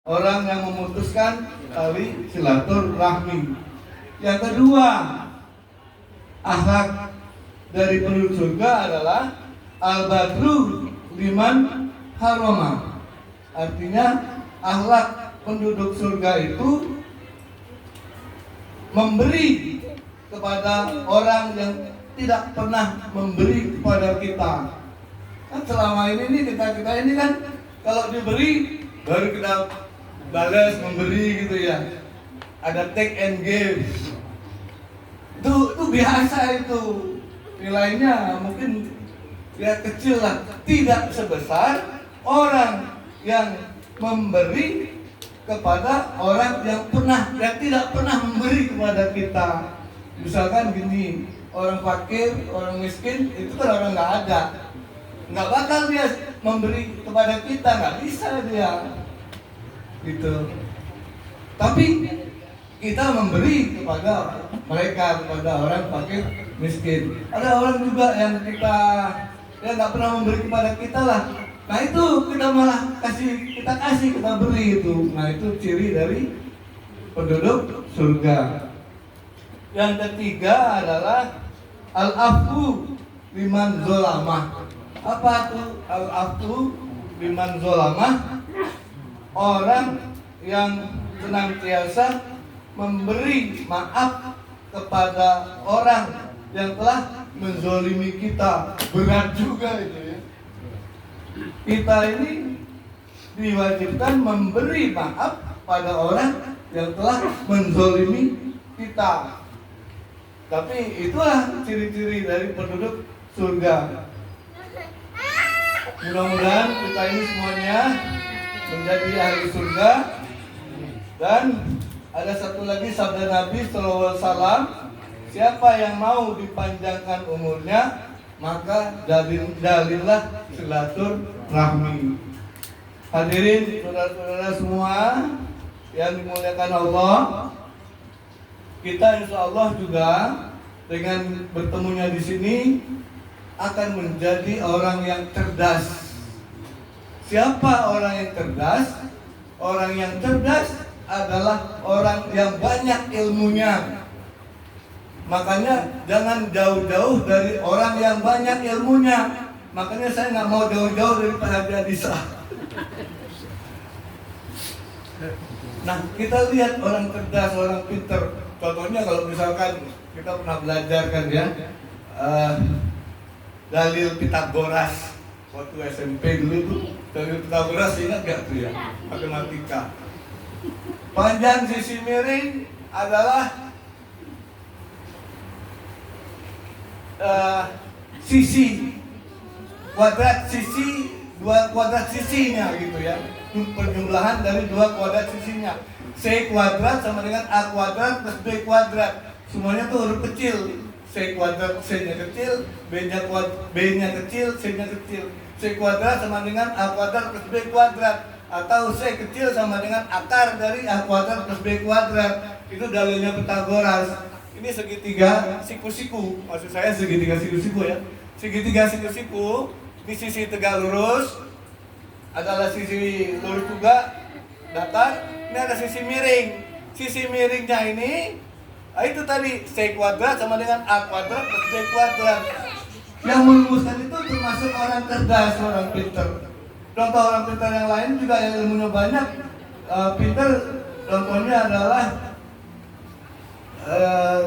orang yang memutuskan tali silaturahmi. Yang kedua, akhlak dari penduduk surga adalah al-badru liman haroma. Artinya akhlak penduduk surga itu memberi kepada orang yang tidak pernah memberi kepada kita. Kan selama ini kita ini kan kalau diberi baru kita balas memberi gitu ya. Ada take and give. Itu biasa itu. Nilainya mungkin ya kecil lah, tidak sebesar orang yang memberi kepada orang yang tidak pernah memberi kepada kita. Misalkan gini, orang fakir, orang miskin itu kan orang nggak ada, nggak bakal dia memberi kepada kita, nggak bisa dia gitu. Tapi kita memberi kepada mereka, kepada orang fakir miskin. Ada orang juga yang kita nggak pernah memberi kepada kita lah. Nah itu kita malah kita beri itu. Nah itu ciri dari penduduk surga. Yang ketiga adalah al-afu liman zolamah. Apa itu al-afu liman zolamah? Orang yang senantiasa memberi maaf kepada orang yang telah menzolimi kita. Berat juga itu ya. Kita ini diwajibkan memberi maaf pada orang yang telah menzolimi kita. Tapi itulah ciri-ciri dari penduduk surga. Mudah-mudahan kita ini semuanya menjadi ahli surga. Dan ada satu lagi sabda Nabi SAW, siapa yang mau dipanjangkan umurnya, maka dalillah silaturahmi. Hadirin saudara-saudara semua yang dimuliakan Allah, kita insya Allah juga dengan bertemunya di sini akan menjadi orang yang cerdas. Siapa orang yang cerdas? Orang yang cerdas adalah orang yang banyak ilmunya. Makanya jangan jauh-jauh dari orang yang banyak ilmunya. Makanya saya nggak mau jauh-jauh dari Pak Haji Adisa. Nah, kita lihat orang cerdas, orang pinter. Contohnya kalau misalkan kita pernah belajar kan ya, dalil Pitagoras waktu SMP dulu tuh. Dalil Pitagoras ingat gak tuh ya? Matematika. Panjang sisi miring adalah sisi kuadrat sisi, dua kuadrat sisinya gitu ya. Penjumlahan dari dua kuadrat sisinya. C kuadrat sama dengan A kuadrat plus B kuadrat. Semuanya tuh huruf kecil. C kuadrat, C-nya kecil, B-nya kecil, C-nya kecil. C kuadrat sama dengan A kuadrat plus B kuadrat. Atau C kecil sama dengan akar dari A kuadrat plus B kuadrat. Itu dalilnya Pitagoras. Ini segitiga siku-siku. Maksud saya segitiga siku-siku ya. Segitiga siku-siku. Ini sisi tegak lurus adalah sisi lurus juga datar. Ini ada sisi miring. Sisi miringnya ini itu tadi C kuadrat sama dengan A kuadrat plus B kuadrat. Yang merumuskan itu termasuk orang cerdas, orang pinter. Contoh orang pintar yang lain juga yang ilmunya banyak, pintar. Contohnya adalah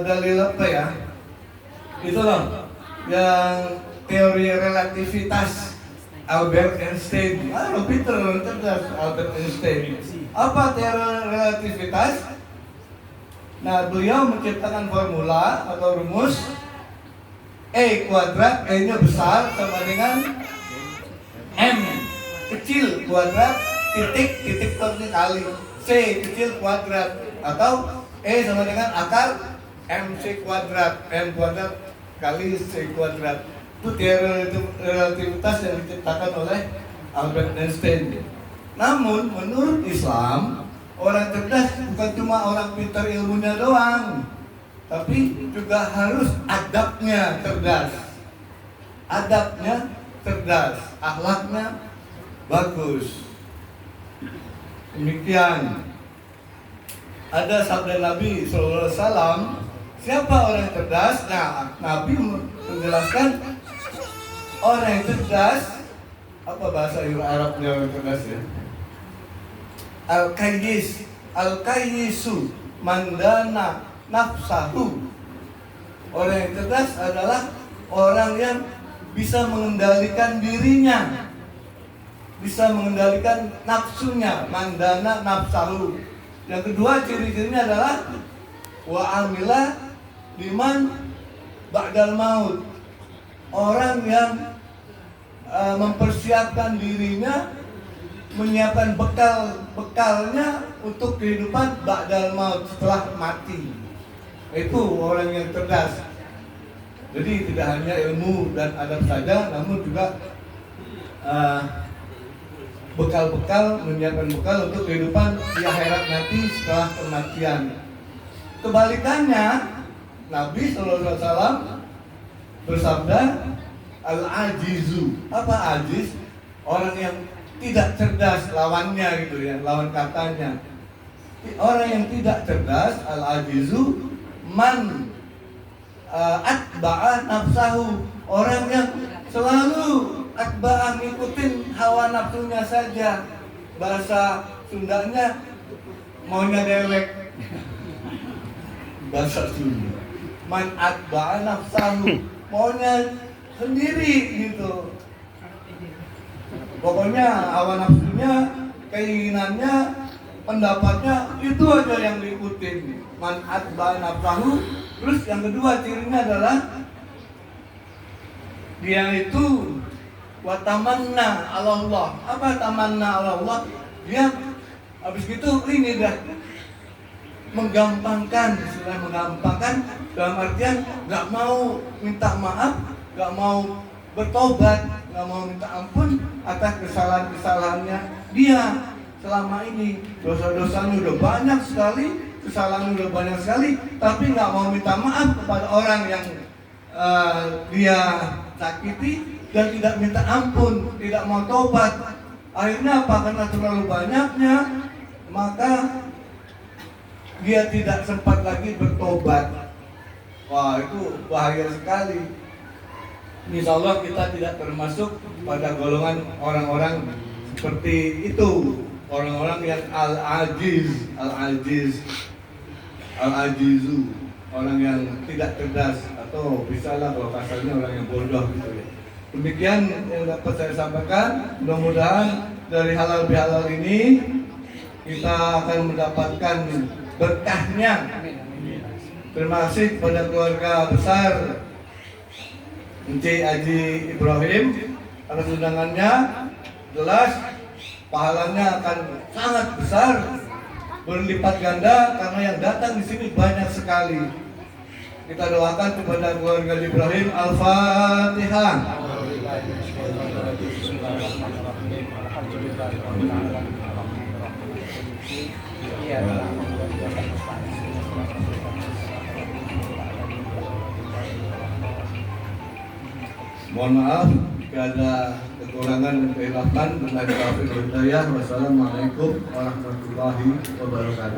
dalil apa ya? Itu loh, yang teori relativitas Albert Einstein. Pintar, orang cerdas Albert Einstein. Apa teori relativitas? Nah, beliau menciptakan formula atau rumus E kuadrat, E-nya besar sama dengan M kecil kuadrat titik kali C kecil kuadrat, atau E sama dengan akar MC kuadrat, M kuadrat kali C kuadrat. Itu teori relativitas yang diciptakan oleh Albert Einstein. Namun menurut Islam, orang cerdas bukan cuma orang pintar ilmunya doang, tapi juga harus adabnya cerdas. Adabnya cerdas, akhlaknya bagus. Demikian. Ada sabda Nabi SAW, siapa orang yang cerdas? Nah, Nabi menjelaskan orang yang cerdas, apa bahasa Arabnya orang cerdas ya? Al-Qayyisu mandana nafsahu. Orang yang cerdas adalah orang yang bisa mengendalikan dirinya, bisa mengendalikan nafsunya, mandana nafsahu. Yang kedua ciri-cirinya adalah wa amila liman ba'dal maut. Orang yang mempersiapkan dirinya, menyiapkan bekalnya untuk kehidupan ba'dal maut, setelah mati. Itu orang yang cerdas. Jadi tidak hanya ilmu dan adab saja, namun juga bekal-bekal, menyiapkan bekal untuk kehidupan di akhirat nanti setelah kematian. Kebalikannya, Nabi SAW bersabda, al-ajizu. Apa ajiz? Orang yang tidak cerdas, lawannya gitu ya, lawan katanya. Orang yang tidak cerdas, al-ajizu, man atba'a nafsahu. Orang yang selalu atba'ah, ngikutin hawa nafsunya saja. Bahasa Sundanya maunya dewek. Bahasa Sunda, man atba'a nafsahu, maunya sendiri gitu. Pokoknya hawa nafsunya, keinginannya, pendapatnya itu aja yang diikutin. Man atba'a nafsahu. Terus yang kedua cirinya adalah dia itu watamanna ala Allah. Apa tamanna ala Allah? Dia habis gitu ini dah menggampangkan, istilah menggampangkan dalam artian nggak mau minta maaf, nggak mau bertobat, nggak mau minta ampun atas kesalahan-kesalahannya dia selama ini. Dosa-dosanya udah banyak sekali, kesalahan udah banyak sekali, tapi nggak mau minta maaf kepada orang yang dia sakiti dan tidak minta ampun, tidak mau tobat. Akhirnya apa? Karena terlalu banyaknya, maka dia tidak sempat lagi bertobat. Wah, itu bahaya sekali. Insya Allah kita tidak termasuk pada golongan orang-orang seperti itu. Orang-orang yang al-ajiz, al-ajizu, orang yang tidak cerdas, atau bisalah kalau kasarnya orang yang bodoh gitu ya. Demikian yang dapat saya sampaikan. Mudah-mudahan dari halal bihalal ini kita akan mendapatkan berkahnya. Terima kasih kepada keluarga besar Encik Haji Ibrahim atas undangannya. Jelas pahalanya akan sangat besar, berlipat ganda, karena yang datang di sini banyak sekali. Kita doakan kepada keluarga Ibrahim. Al-Fatihah. Mohon maaf jika ada kekurangan dan kehilapan. Wassalamualaikum warahmatullahi wabarakatuh.